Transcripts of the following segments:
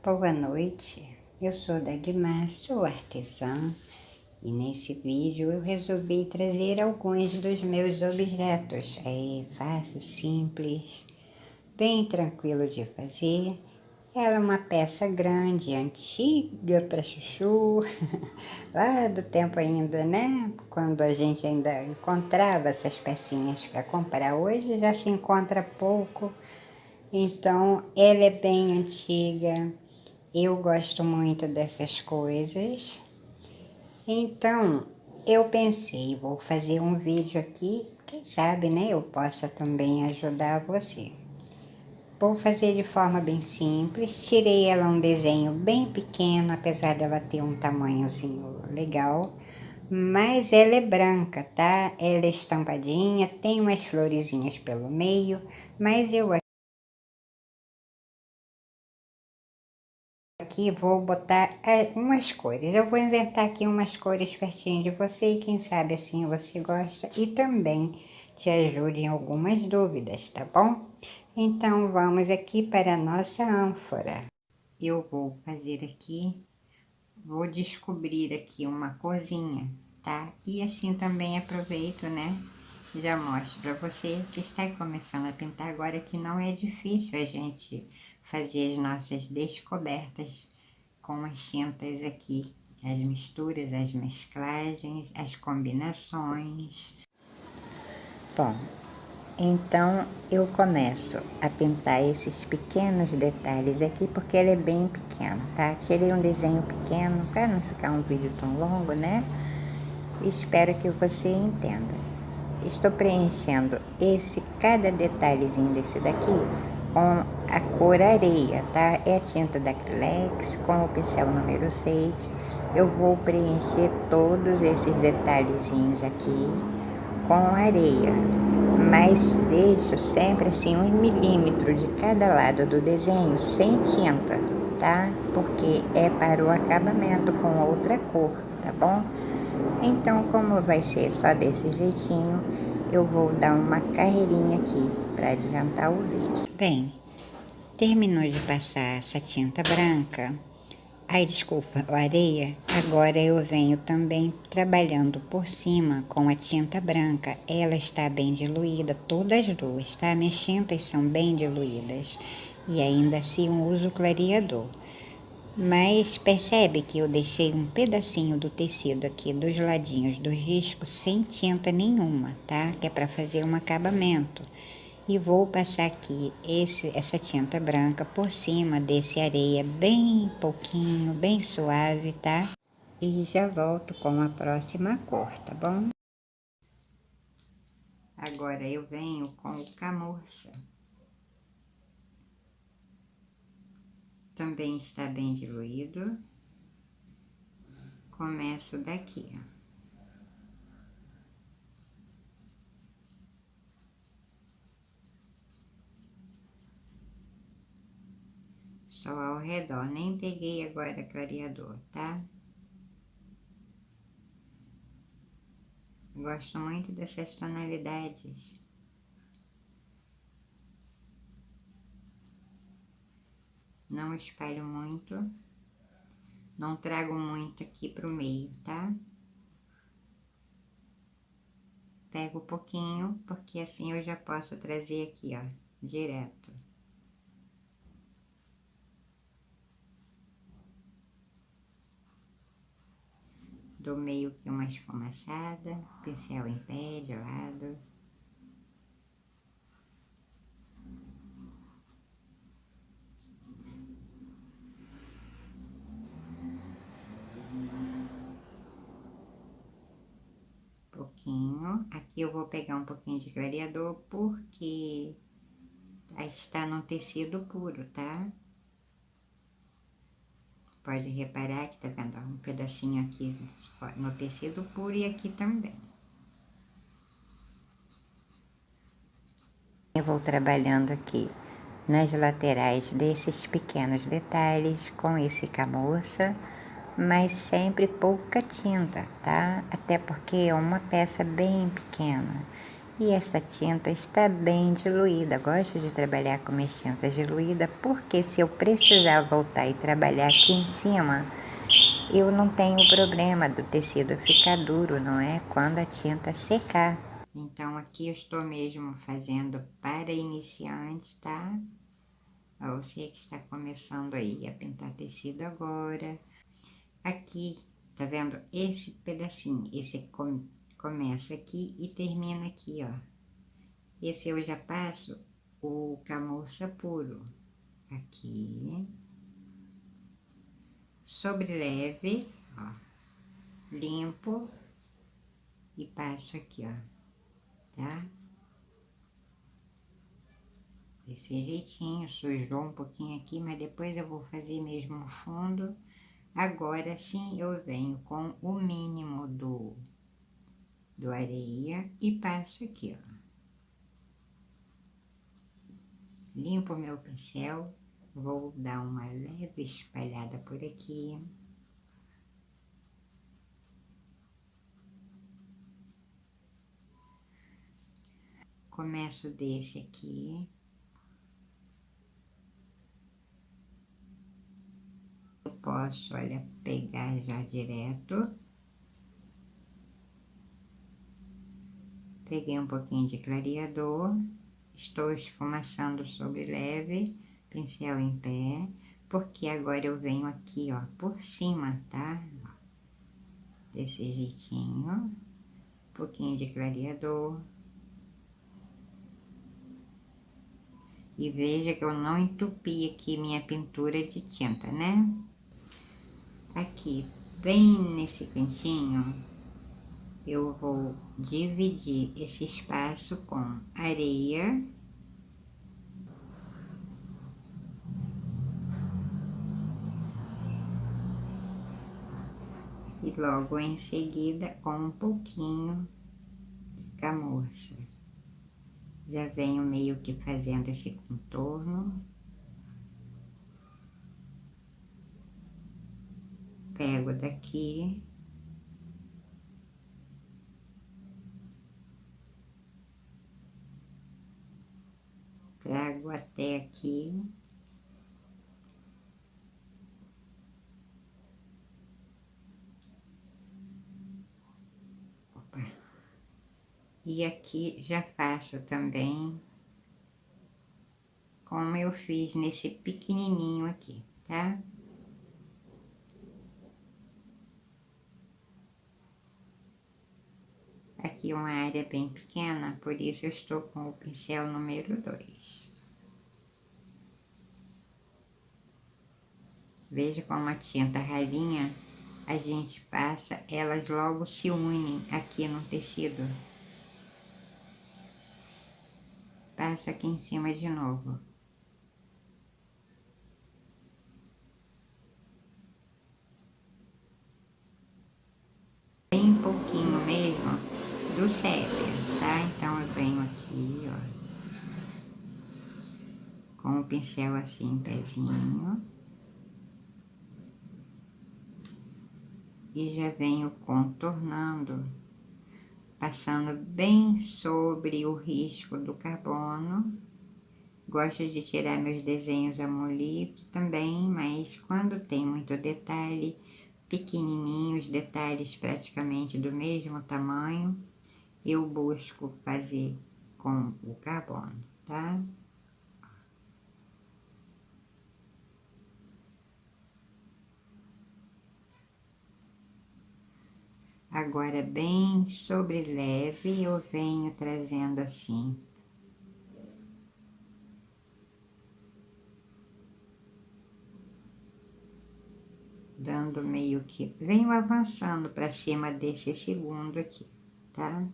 Boa noite, eu sou Dagmar, sou artesã e nesse vídeo eu resolvi trazer alguns dos meus objetos. É fácil, simples, bem tranquilo de fazer. Ela é uma peça grande, antiga para chuchu, lá do tempo ainda, né? Quando a gente ainda encontrava essas pecinhas para comprar. Hoje já se encontra pouco, então ela é bem antiga. Eu gosto muito dessas coisas. Então, eu pensei, vou fazer um vídeo aqui, quem sabe, né? Eu possa também ajudar você. Vou fazer de forma bem simples. Tirei ela um desenho bem pequeno, apesar dela ter um tamanhozinho legal. Mas ela é branca, tá? Ela é estampadinha, tem umas florezinhas pelo meio, mas eu aqui vou botar umas cores. Eu vou inventar aqui umas cores pertinho de você e quem sabe assim você gosta e também te ajude em algumas dúvidas, tá bom? Então vamos aqui para a nossa ânfora. Eu vou fazer aqui, vou descobrir aqui uma corzinha, tá? E assim também aproveito, né? Já mostro para você que está começando a pintar agora que não é difícil a gente fazer as nossas descobertas com as tintas aqui, as misturas, as mesclagens, as combinações. Bom, então eu começo a pintar esses pequenos detalhes aqui porque ele é bem pequeno, tá? Tirei um desenho pequeno para não ficar um vídeo tão longo, né? Espero que você entenda. Estou preenchendo cada detalhezinho desse daqui com a cor areia, tá? É a tinta da Acrylex com o pincel número 6. Eu vou preencher todos esses detalhezinhos aqui com areia, mas deixo sempre assim 1 milímetro de cada lado do desenho sem tinta, tá? Porque é para o acabamento com outra cor, tá bom? Então, como vai ser só desse jeitinho, eu vou dar uma carreirinha aqui para adiantar o vídeo. Bem, terminou de passar essa tinta branca, desculpa, a areia, agora eu venho também trabalhando por cima com a tinta branca. Ela está bem diluída, todas as duas, tá? Minhas tintas são bem diluídas e ainda assim uso clareador. Mas percebe que eu deixei um pedacinho do tecido aqui dos ladinhos do risco sem tinta nenhuma, tá? Que é para fazer um acabamento. E vou passar aqui essa tinta branca por cima desse areia bem pouquinho, bem suave, tá? E já volto com a próxima cor, tá bom? Agora eu venho com o camurça. Também está bem diluído. Começo daqui, ó. Só ao redor, nem peguei agora clareador, tá? Gosto muito dessas tonalidades. Não espalho muito, não trago muito aqui pro meio, tá? Pego um pouquinho, porque assim eu já posso trazer aqui, ó, direto. Dou meio que uma esfumaçada, pincel em pé, de lado. Pouquinho. Aqui eu vou pegar um pouquinho de clareador, porque está num tecido puro, tá? Pode reparar que tá vendo um pedacinho aqui no tecido puro e aqui também. Eu vou trabalhando aqui nas laterais desses pequenos detalhes com esse camurça, mas sempre pouca tinta, tá? Até porque é uma peça bem pequena. E essa tinta está bem diluída. Gosto de trabalhar com minhas tintas diluídas, porque se eu precisar voltar e trabalhar aqui em cima, eu não tenho problema do tecido ficar duro, não é? Quando a tinta secar. Então aqui eu estou mesmo fazendo para iniciantes, tá? Você que está começando aí a pintar tecido agora. Aqui, tá vendo? Esse pedacinho, esse começa aqui e termina aqui, ó. Esse eu já passo o camurça puro. Aqui. Sobre leve, ó. Limpo e passo aqui, ó. Tá? Desse jeitinho, sujou um pouquinho aqui, mas depois eu vou fazer mesmo o fundo. Agora sim eu venho com o mínimo do areia e passo aqui, ó. Limpo meu pincel, vou dar uma leve espalhada por aqui. Começo desse aqui. Eu posso, olha, pegar já direto. Peguei um pouquinho de clareador. Estou esfumaçando sobre leve, pincel em pé, porque agora eu venho aqui, ó, por cima, tá? Desse jeitinho, um pouquinho de clareador. E veja que eu não entupi aqui minha pintura de tinta, né? Aqui, bem nesse cantinho, eu vou dividir esse espaço com areia. E logo em seguida com um pouquinho de camurça. Já venho meio que fazendo esse contorno. Pego daqui. Trago até aqui. Opa. E aqui já faço também como eu fiz nesse pequenininho aqui, tá? Aqui uma área bem pequena, por isso eu estou com o pincel número 2. Veja como a tinta ralinha, a gente passa, elas logo se unem aqui no tecido. Passo aqui em cima de novo. Bem pouquinho mesmo do sépia, tá? Então eu venho aqui, ó, com o pincel assim, pezinho. E já venho contornando, passando bem sobre o risco do carbono. Gosto de tirar meus desenhos a mão livre também, mas quando tem muito detalhe, pequenininhos, detalhes praticamente do mesmo tamanho, eu busco fazer com o carbono, tá? Agora, bem sobre leve, eu venho trazendo assim. Dando meio que... Venho avançando para cima desse segundo aqui, tá?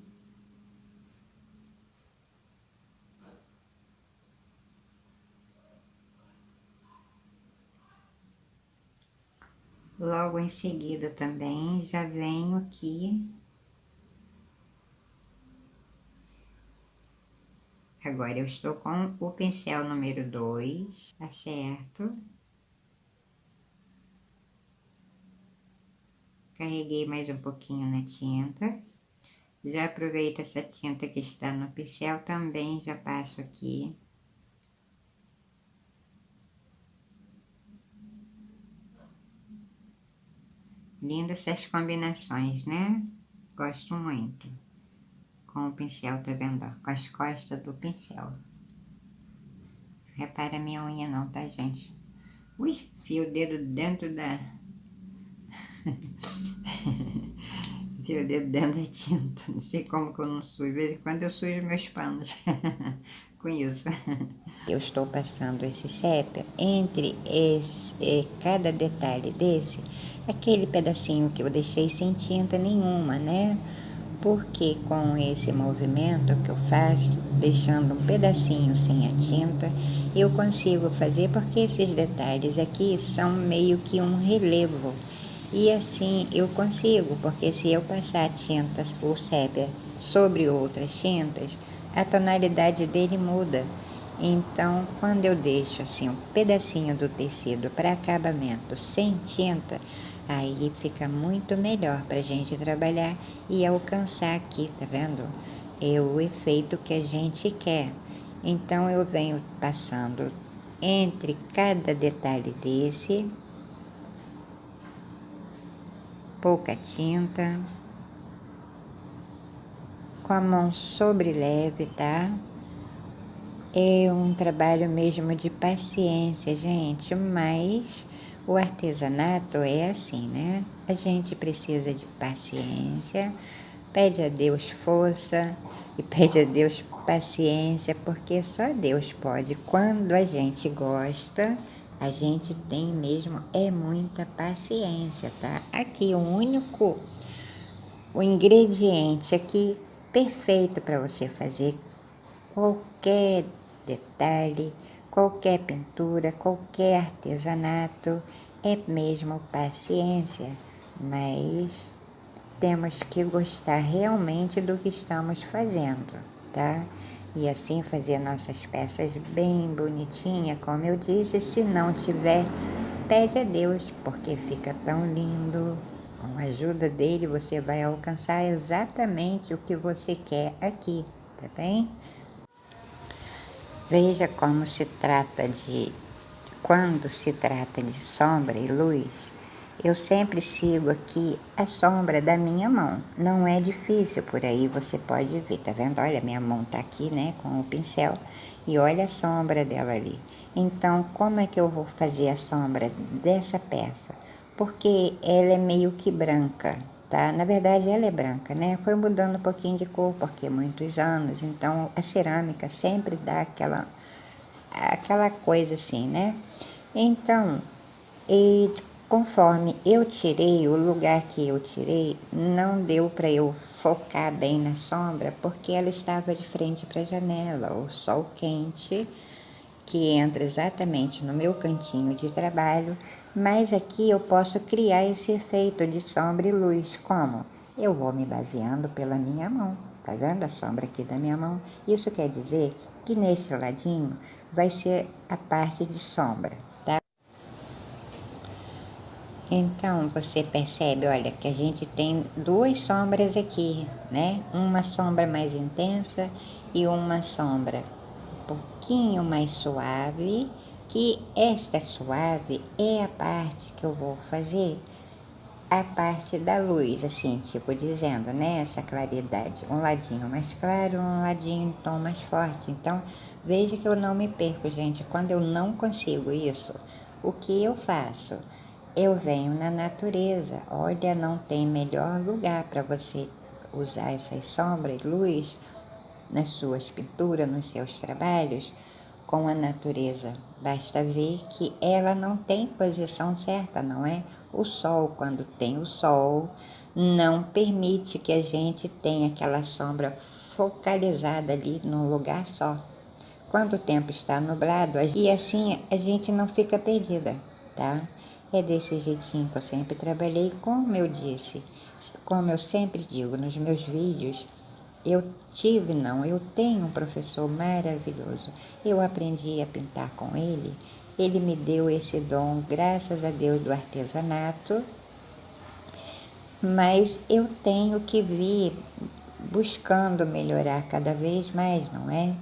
Logo em seguida também, já venho aqui. Agora eu estou com o pincel número 2, tá certo? Carreguei mais um pouquinho na tinta. Já aproveito essa tinta que está no pincel, também já passo aqui. Lindas essas combinações, né? Gosto muito. Com o pincel, tá vendo? Com as costas do pincel. Repara a minha unha não, tá, gente? Ui, fio o dedo dentro da... fio o dedo dentro da tinta. Não sei como que eu não sujo. De vez em quando eu sujo meus panos com isso. Eu estou passando esse sépia entre cada detalhe desse, aquele pedacinho que eu deixei sem tinta nenhuma, né? Porque com esse movimento que eu faço, deixando um pedacinho sem a tinta, eu consigo fazer, porque esses detalhes aqui são meio que um relevo. E assim eu consigo, porque se eu passar tintas ou sépia sobre outras tintas, a tonalidade dele muda. Então, quando eu deixo assim um pedacinho do tecido para acabamento sem tinta, aí fica muito melhor para a gente trabalhar e alcançar aqui, tá vendo? É o efeito que a gente quer. Então, eu venho passando entre cada detalhe desse, pouca tinta, com a mão sobre leve, tá? É um trabalho mesmo de paciência, gente, mas o artesanato é assim, né? A gente precisa de paciência, pede a Deus força e pede a Deus paciência, porque só Deus pode. Quando a gente gosta, a gente tem mesmo muita paciência, tá? Aqui o ingrediente aqui perfeito para você fazer qualquer detalhe, qualquer pintura, qualquer artesanato, é mesmo paciência, mas temos que gostar realmente do que estamos fazendo, tá? E assim fazer nossas peças bem bonitinha, como eu disse. Se não tiver, pede a Deus, porque fica tão lindo. Com a ajuda dele, você vai alcançar exatamente o que você quer aqui, tá bem? Veja como se trata quando se trata de sombra e luz, eu sempre sigo aqui a sombra da minha mão. Não é difícil, por aí você pode ver, tá vendo? Olha, minha mão tá aqui, né, com o pincel, e olha a sombra dela ali. Então, como é que eu vou fazer a sombra dessa peça? Porque ela é meio que branca, tá? Na verdade, ela é branca, né? Foi mudando um pouquinho de cor, porque muitos anos, então a cerâmica sempre dá aquela coisa assim, né? Então, e conforme eu tirei, o lugar que eu tirei, não deu para eu focar bem na sombra, porque ela estava de frente para a janela, o sol quente, que entra exatamente no meu cantinho de trabalho, mas aqui eu posso criar esse efeito de sombra e luz. Como? Eu vou me baseando pela minha mão. Tá vendo a sombra aqui da minha mão? Isso quer dizer que nesse ladinho vai ser a parte de sombra, tá? Então, você percebe, olha, que a gente tem duas sombras aqui, né? Uma sombra mais intensa e uma sombra um pouquinho mais suave, que esta suave é a parte que eu vou fazer a parte da luz, assim, tipo dizendo, né? Essa claridade, um ladinho mais claro, um ladinho em tom mais forte. Então, veja que eu não me perco, gente. Quando eu não consigo isso, o que eu faço? Eu venho na natureza. Olha, não tem melhor lugar para você usar essas sombras, luz, nas suas pinturas, nos seus trabalhos, com a natureza. Basta ver que ela não tem posição certa, não é? O sol, quando tem o sol, não permite que a gente tenha aquela sombra focalizada ali num lugar só. Quando o tempo está nublado, e assim a gente não fica perdida, tá? É desse jeitinho que eu sempre trabalhei, como eu disse, como eu sempre digo nos meus vídeos. Eu tenho um professor maravilhoso. Eu aprendi a pintar com ele. Ele me deu esse dom, graças a Deus, do artesanato. Mas eu tenho que vir buscando melhorar cada vez mais, não é?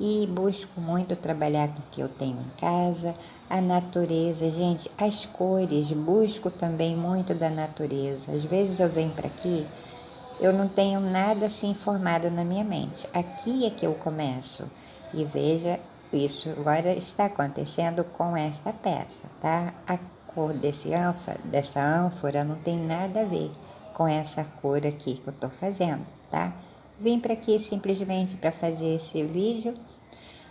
E busco muito trabalhar com o que eu tenho em casa, a natureza, gente, as cores, busco também muito da natureza. Às vezes eu venho para aqui, eu não tenho nada assim formado na minha mente. Aqui é que eu começo. E veja, isso agora está acontecendo com esta peça, tá? A cor dessa ânfora não tem nada a ver com essa cor aqui que eu estou fazendo, tá? Vim para aqui simplesmente para fazer esse vídeo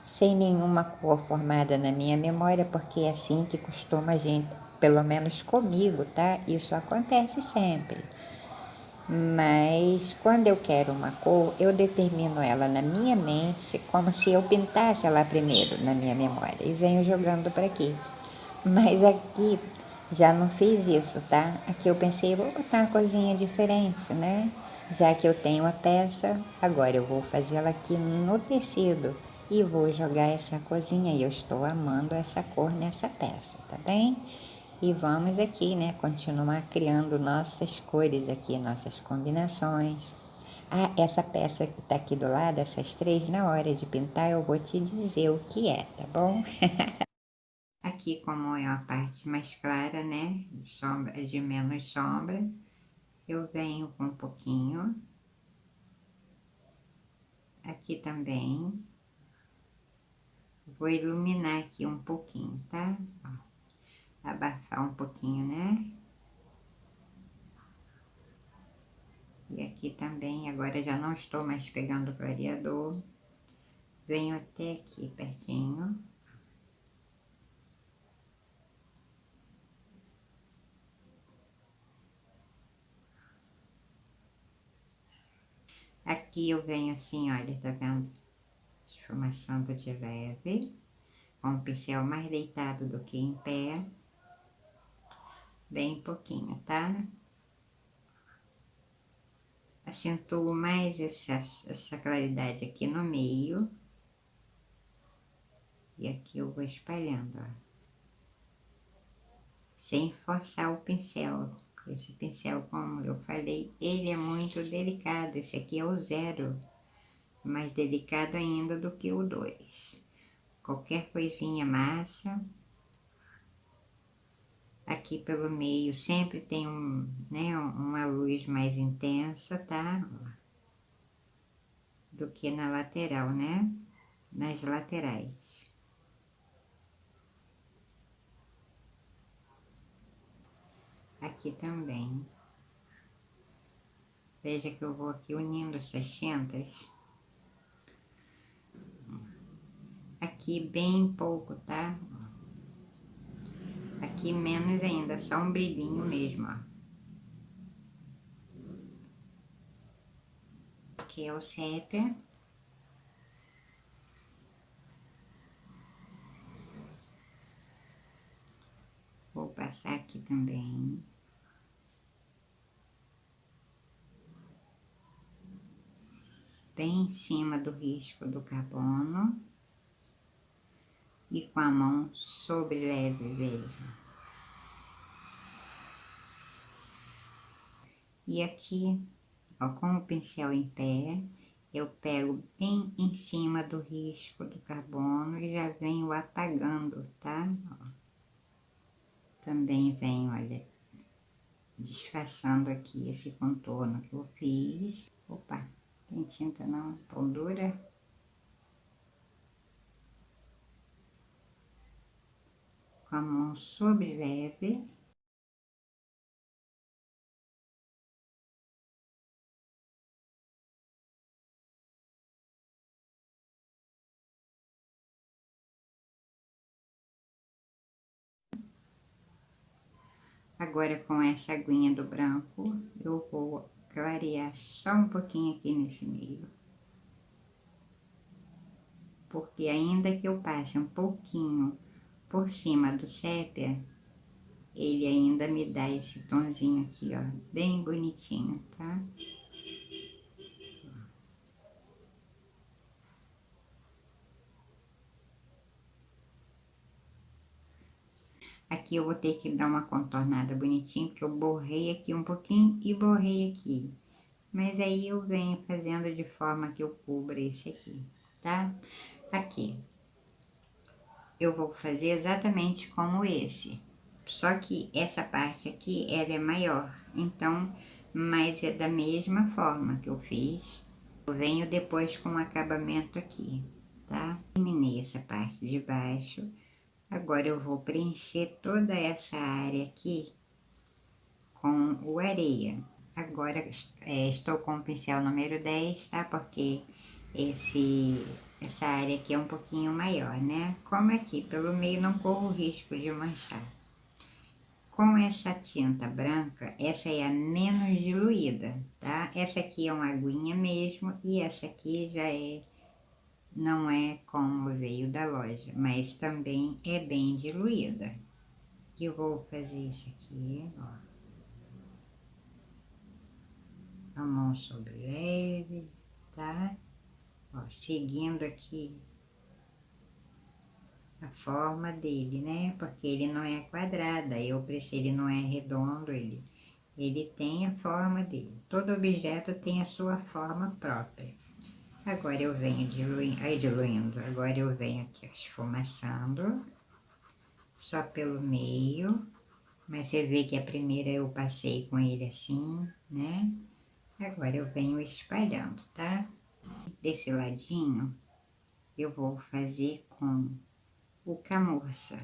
sem nenhuma cor formada na minha memória, porque é assim que costuma a gente, pelo menos comigo, tá? Isso acontece sempre. Mas quando eu quero uma cor, eu determino ela na minha mente, como se eu pintasse ela primeiro na minha memória e venho jogando para aqui. Mas aqui já não fiz isso, tá? Aqui eu pensei, vou botar uma coisinha diferente, né? Já que eu tenho a peça, agora eu vou fazê-la aqui no tecido e vou jogar essa corzinha. E eu estou amando essa cor nessa peça, tá bem? E vamos aqui, né, continuar criando nossas cores aqui, nossas combinações. Ah, essa peça que tá aqui do lado, essas três, na hora de pintar eu vou te dizer o que é, tá bom? Aqui, como é a parte mais clara, né, de sombra, de menos sombra, eu venho com um pouquinho. Aqui também. Vou iluminar aqui um pouquinho, tá? Ó, abafar um pouquinho, né? E aqui também, agora já não estou mais pegando o clareador. Venho até aqui pertinho. Aqui eu venho assim, olha, tá vendo? Esfumaçando de leve, com o pincel mais deitado do que em pé. Bem pouquinho, tá? Acentuo mais essa claridade aqui no meio. E aqui eu vou espalhando, ó. Sem forçar o pincel. Esse pincel, como eu falei, ele é muito delicado. Esse aqui é o 0, mais delicado ainda do que o 2. Qualquer coisinha massa. Aqui pelo meio sempre tem né, uma luz mais intensa, tá? Do que na lateral, né? Nas laterais. Aqui também. Veja que eu vou aqui unindo essas tintas. Aqui bem pouco, tá? Aqui menos ainda, só um brilhinho mesmo, ó. Aqui é o sépia. Vou passar aqui também. Bem em cima do risco do carbono. E com a mão sobre leve, veja. E aqui, ó, com o pincel em pé, eu pego bem em cima do risco do carbono e já venho apagando, tá? Ó. Também venho, olha, disfarçando aqui esse contorno que eu fiz. Opa, tem tinta não, pão dura. Com a mão sobre leve. Agora com essa aguinha do branco, eu vou clarear só um pouquinho aqui nesse meio. Porque ainda que eu passe um pouquinho por cima do sépia, ele ainda me dá esse tonzinho aqui, ó, bem bonitinho, tá? Aqui eu vou ter que dar uma contornada bonitinho, porque eu borrei aqui um pouquinho e borrei aqui. mas aí eu venho fazendo de forma que eu cubra esse aqui, tá? Aqui, eu vou fazer exatamente como esse, só que essa parte aqui, ela é maior, então, mas é da mesma forma que eu fiz. Eu venho depois com o acabamento aqui, tá? Terminei essa parte de baixo, agora eu vou preencher toda essa área aqui com o areia. Agora estou com o pincel número 10, tá? Porque essa área aqui é um pouquinho maior, né? Como aqui pelo meio não corro o risco de manchar. Com essa tinta branca, essa é a menos diluída, tá? Essa aqui é uma aguinha mesmo e essa aqui já não é como veio da loja, mas também é bem diluída. Eu vou fazer isso aqui, ó. A mão sobre leve, tá? Ó, seguindo aqui a forma dele, né? Porque ele não é quadrada, ele não é redondo, ele tem a forma dele. Todo objeto tem a sua forma própria. Agora eu venho diluindo, agora eu venho aqui esfumaçando, só pelo meio, mas você vê que a primeira eu passei com ele assim, né? Agora eu venho espalhando, tá? Desse ladinho, eu vou fazer com o camurça.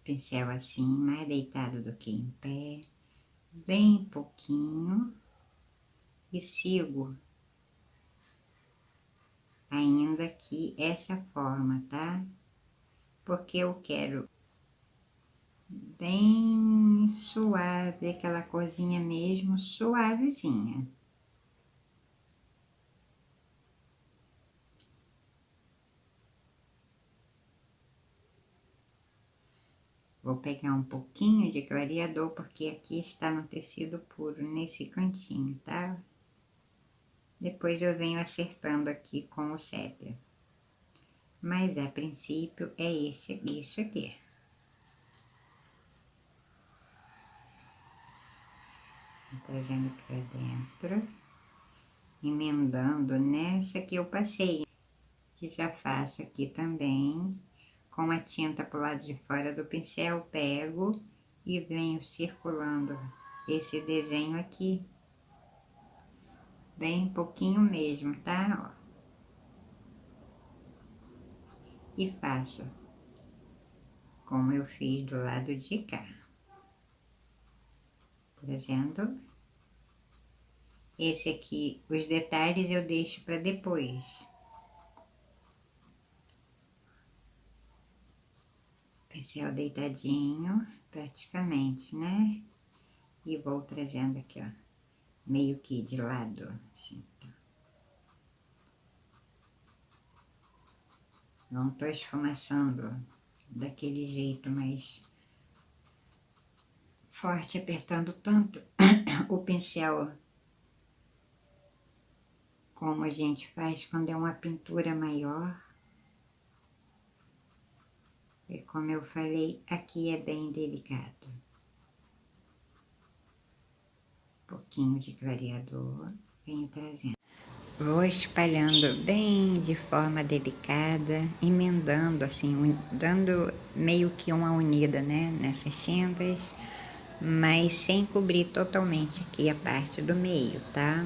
Pincel assim, mais deitado do que em pé, bem pouquinho, e sigo ainda aqui essa forma, tá? Porque eu quero bem suave, aquela coisinha mesmo suavezinha. Vou pegar um pouquinho de clareador, porque aqui está no tecido puro, nesse cantinho, tá? Depois eu venho acertando aqui com o sépia. Mas a princípio é isso aqui. Trazendo para dentro, emendando nessa que eu passei, que já faço aqui também, com a tinta pro lado de fora do pincel, pego e venho circulando esse desenho aqui, bem pouquinho mesmo, tá? Ó. E faço como eu fiz do lado de cá, trazendo esse aqui, os detalhes eu deixo para depois. Pincel deitadinho, praticamente, né? E vou trazendo aqui, ó, meio que de lado, assim, tá? Não tô esfumaçando daquele jeito mais forte, apertando tanto o pincel como a gente faz quando é uma pintura maior. E como eu falei, aqui é bem delicado. Um pouquinho de clareador, venho trazendo. Vou espalhando bem de forma delicada, emendando assim, dando meio que uma unida, né, nessas tintas, mas sem cobrir totalmente aqui a parte do meio, tá?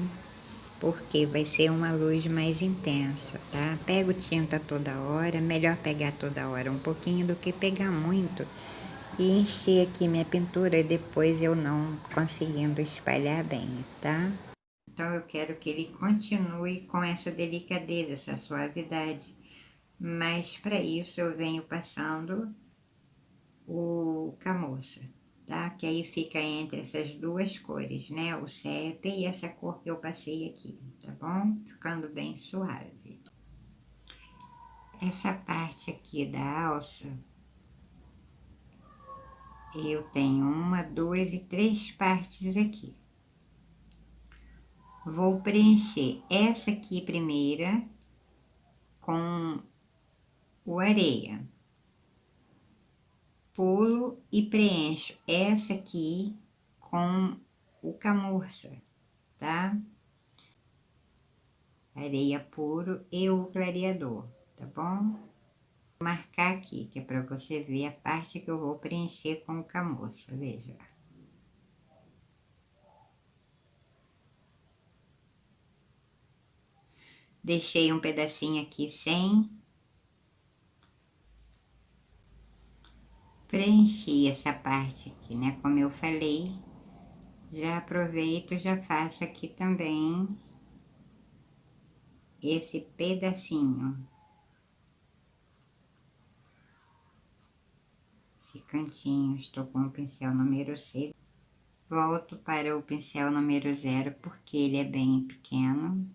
Porque vai ser uma luz mais intensa, tá? Pego tinta toda hora, melhor pegar toda hora um pouquinho do que pegar muito e encher aqui minha pintura e depois eu não conseguindo espalhar bem, tá? Então eu quero que ele continue com essa delicadeza, essa suavidade, mas para isso eu venho passando o camurça, tá? Que aí fica entre essas duas cores, né? O sépia e essa cor que eu passei aqui, tá bom? Ficando bem suave. Essa parte aqui da alça, eu tenho uma, duas e três partes aqui. Vou preencher essa aqui primeira com o areia. Pulo e preencho essa aqui com o camurça, tá? Areia puro e o clareador, tá bom? Vou marcar aqui, que é para você ver a parte que eu vou preencher com o camurça, veja. Deixei um pedacinho aqui sem. Preenchi essa parte aqui, né? Como eu falei, já aproveito, já faço aqui também esse pedacinho. Esse cantinho, estou com o pincel número 6. Volto para o pincel número 0, porque ele é bem pequeno.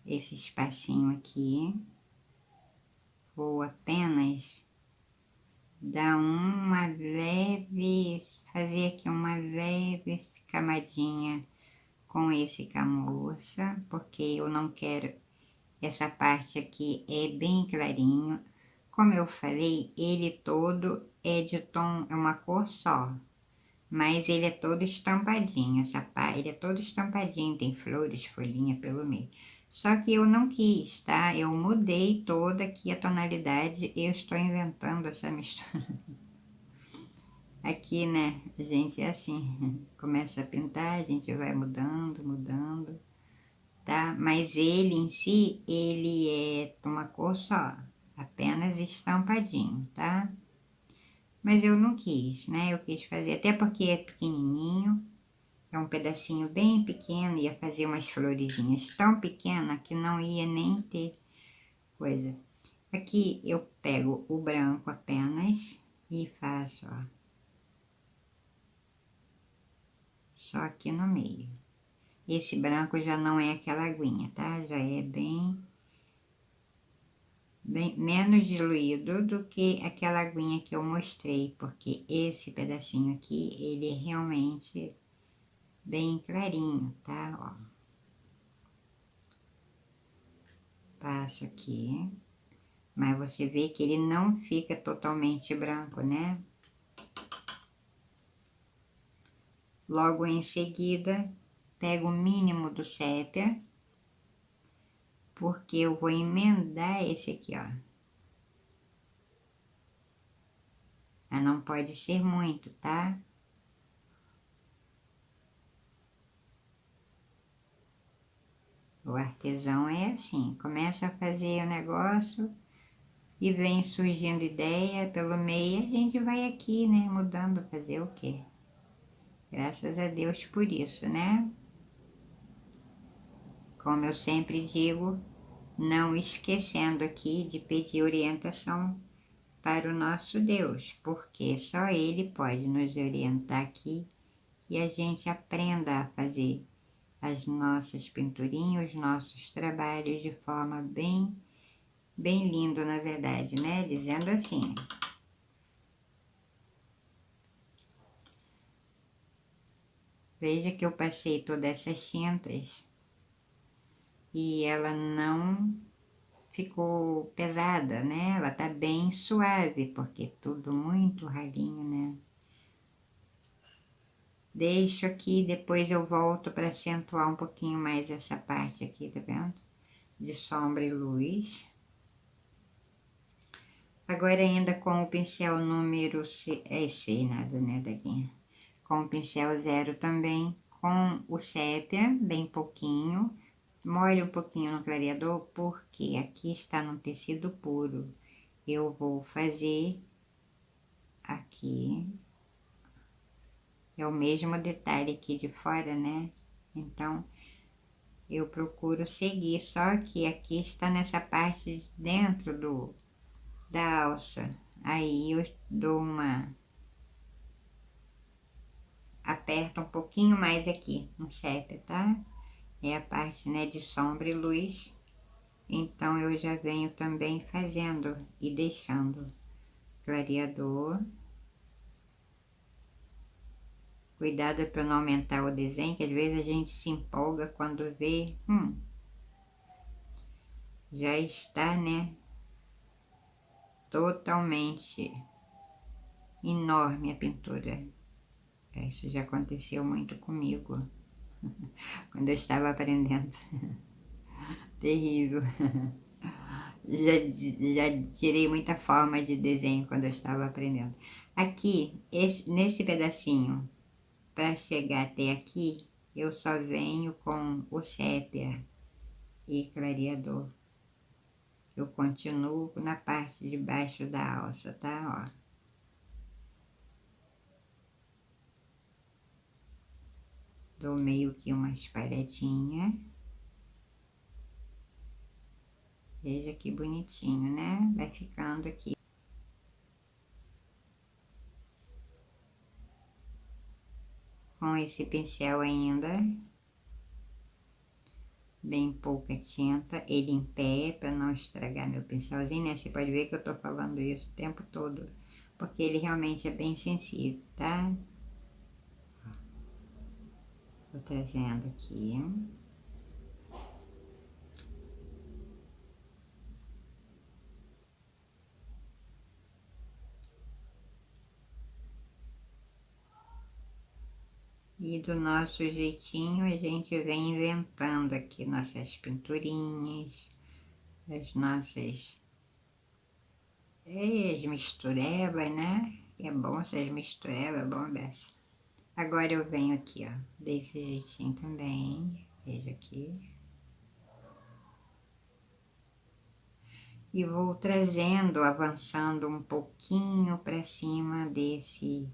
Esse espacinho aqui. Vou apenas dar uma leve, fazer aqui uma leve camadinha com esse camurça, porque eu não quero, essa parte aqui é bem clarinho. Como eu falei, ele todo é de tom, é uma cor só, mas ele é todo estampadinho, essa parte, ele é todo estampadinho, tem flores, folhinha pelo meio. Só que eu não quis, tá? Eu mudei toda aqui a tonalidade, eu estou inventando essa mistura. Aqui, né, a gente é assim, começa a pintar, a gente vai mudando, mudando, tá? Mas ele em si, ele é uma cor só, apenas estampadinho, tá? Mas eu não quis, né? Eu quis fazer, até porque é pequenininho, é um pedacinho bem pequeno, ia fazer umas florezinhas tão pequenas que não ia nem ter coisa. Aqui eu pego o branco apenas e faço, ó, só aqui no meio. Esse branco já não é aquela aguinha, tá? Já é bem menos diluído do que aquela aguinha que eu mostrei, porque esse pedacinho aqui, ele é realmente bem clarinho, tá? Ó. Passo aqui, mas você vê que ele não fica totalmente branco, né? Logo em seguida, pego o mínimo do sépia, porque eu vou emendar esse aqui, ó. Mas não pode ser muito, tá? O artesão é assim, começa a fazer o negócio e vem surgindo ideia pelo meio, a gente vai aqui, né, mudando, fazer o quê? Graças a Deus por isso, né? Como eu sempre digo, não esquecendo aqui de pedir orientação para o nosso Deus, porque só Ele pode nos orientar aqui e a gente aprenda a fazer as nossas pinturinhas, os nossos trabalhos de forma bem lindo, na verdade, né? Dizendo assim. Veja que eu passei todas essas tintas e ela não ficou pesada, né? Ela tá bem suave, porque tudo muito ralinho, né? Deixo aqui, depois eu volto para acentuar um pouquinho mais essa parte aqui, tá vendo? De sombra e luz. Agora ainda com o pincel número C, nada, né, daqui. Com o pincel 0 também, com o sépia, bem pouquinho. Molho um pouquinho no clareador, porque aqui está no tecido puro. Eu vou fazer aqui, é o mesmo detalhe aqui de fora, né? Então, eu procuro seguir, só que aqui está nessa parte de dentro da alça. Aí eu dou uma... aperto um pouquinho mais aqui no sépia, tá? É a parte, né, de sombra e luz. Então, eu já venho também fazendo e deixando clareador. Cuidado para não aumentar o desenho, que às vezes a gente se empolga quando vê, já está, né, totalmente enorme a pintura. Isso já aconteceu muito comigo, quando eu estava aprendendo. Terrível. Já tirei muita forma de desenho quando eu estava aprendendo. Aqui, nesse pedacinho, para chegar até aqui, eu só venho com o sépia e clareador. Eu continuo na parte de baixo da alça, tá? Ó. Dou meio que uma espalhadinha. Veja que bonitinho, né? Vai ficando aqui. Com esse pincel ainda, bem pouca tinta, ele em pé, para não estragar meu pincelzinho, né? Você pode ver que eu tô falando isso o tempo todo, porque ele realmente é bem sensível, tá? Vou trazendo aqui. E do nosso jeitinho a gente vem inventando aqui nossas pinturinhas, as nossas as misturebas, né? É bom essas misturebas, é bom dessa. Agora eu venho aqui, ó, desse jeitinho também, veja aqui. E vou trazendo, avançando um pouquinho para cima desse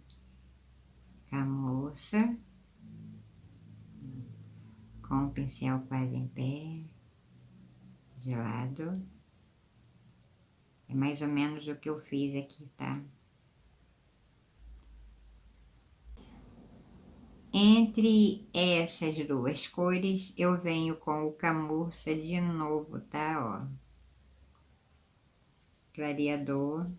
camurça, com o pincel quase em pé, gelado. É mais ou menos o que eu fiz aqui, tá? Entre essas duas cores, eu venho com o camurça de novo, tá? Ó. Clareador.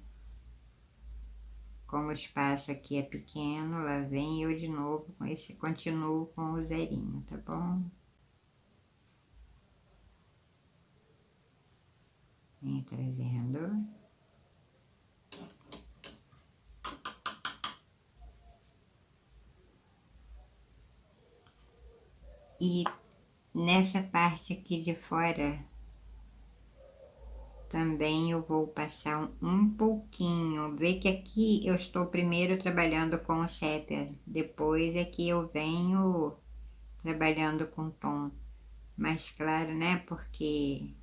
Como o espaço aqui é pequeno, lá vem eu de novo com esse, continuo com o zerinho, tá bom? Vem trazendo. E nessa parte aqui de fora, também eu vou passar um pouquinho. Vê que aqui eu estou primeiro trabalhando com o sépia, depois é que eu venho trabalhando com tom mais claro, né? Porque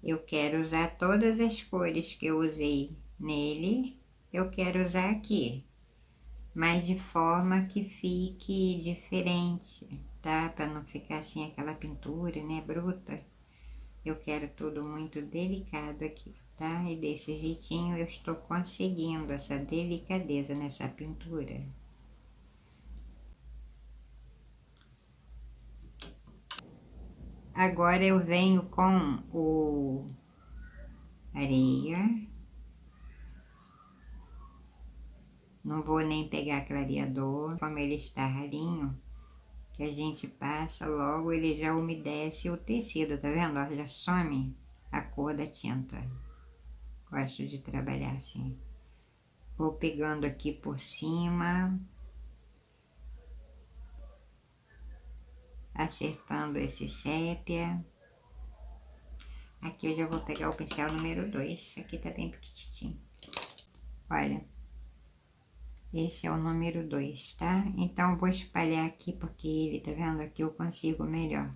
eu quero usar todas as cores que eu usei nele, eu quero usar aqui, mas de forma que fique diferente, tá? Para não ficar assim aquela pintura, né, bruta. Eu quero tudo muito delicado aqui, tá? E desse jeitinho eu estou conseguindo essa delicadeza nessa pintura. Agora eu venho com o areia. Não vou nem pegar clareador, como ele está ralinho, que a gente passa logo, ele já umedece o tecido, tá vendo? Ó, já some a cor da tinta. Gosto de trabalhar assim. Vou pegando aqui por cima, acertando esse sépia. Aqui eu já vou pegar o pincel número 2, aqui tá bem pequitinho. Olha, esse é o número 2, tá? Então, vou espalhar aqui, porque ele, tá vendo? Aqui eu consigo melhor.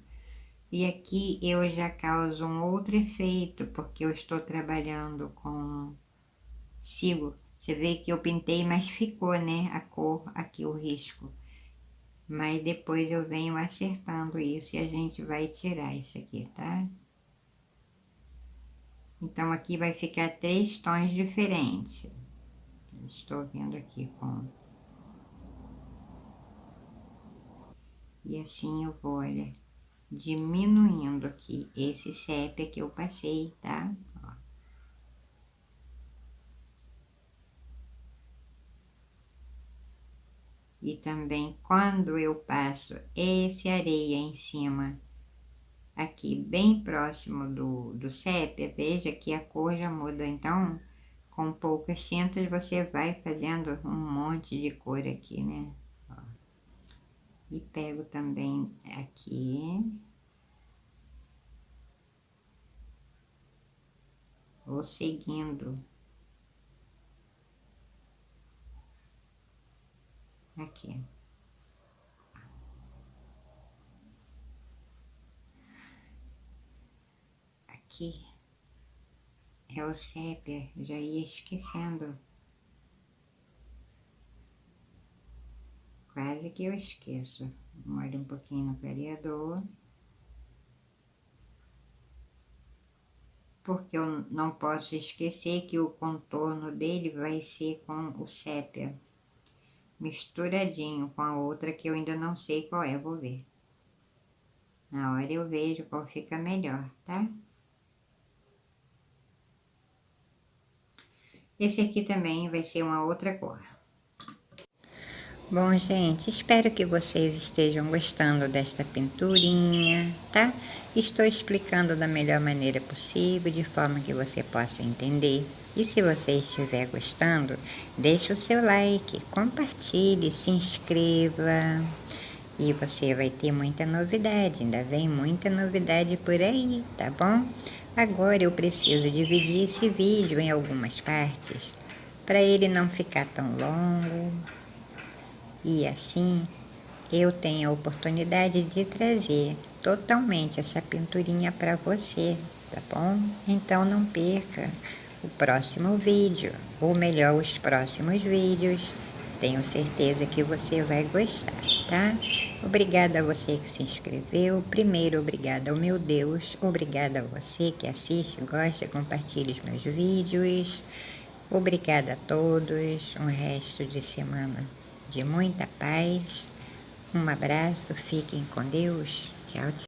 E aqui eu já causo um outro efeito, porque eu estou trabalhando com... Sigo, você vê que eu pintei, mas ficou, né? A cor, aqui o risco. Mas depois eu venho acertando isso e a gente vai tirar isso aqui, tá? Então, aqui vai ficar 3 tons diferentes. Estou vindo aqui com... E assim eu vou, olha, diminuindo aqui esse sépia que eu passei, tá? Ó. E também quando eu passo esse areia em cima, aqui bem próximo do sépia, veja que a cor já muda. Então, com poucas tintas você vai fazendo um monte de cor aqui, né? Ó. E pego também aqui. Vou seguindo aqui. Aqui é o sépia, já ia esquecendo. Quase que eu esqueço. Molho um pouquinho no clareador. Porque eu não posso esquecer que o contorno dele vai ser com o sépia. Misturadinho com a outra que eu ainda não sei qual é, vou ver. Na hora eu vejo qual fica melhor, tá? Esse aqui também vai ser uma outra cor. Bom, gente, espero que vocês estejam gostando desta pinturinha, tá? Estou explicando da melhor maneira possível, de forma que você possa entender. E se você estiver gostando, deixe o seu like, compartilhe, se inscreva. E você vai ter muita novidade, ainda vem muita novidade por aí, tá bom? Agora eu preciso dividir esse vídeo em algumas partes, para ele não ficar tão longo. E assim eu tenho a oportunidade de trazer totalmente essa pinturinha para você, tá bom? Então não perca o próximo vídeo, ou melhor, os próximos vídeos. Tenho certeza que você vai gostar, tá? Obrigada a você que se inscreveu. Primeiro, obrigada ao meu Deus. Obrigada a você que assiste, gosta, compartilha os meus vídeos. Obrigada a todos. Um resto de semana de muita paz. Um abraço, fiquem com Deus. Tchau, tchau.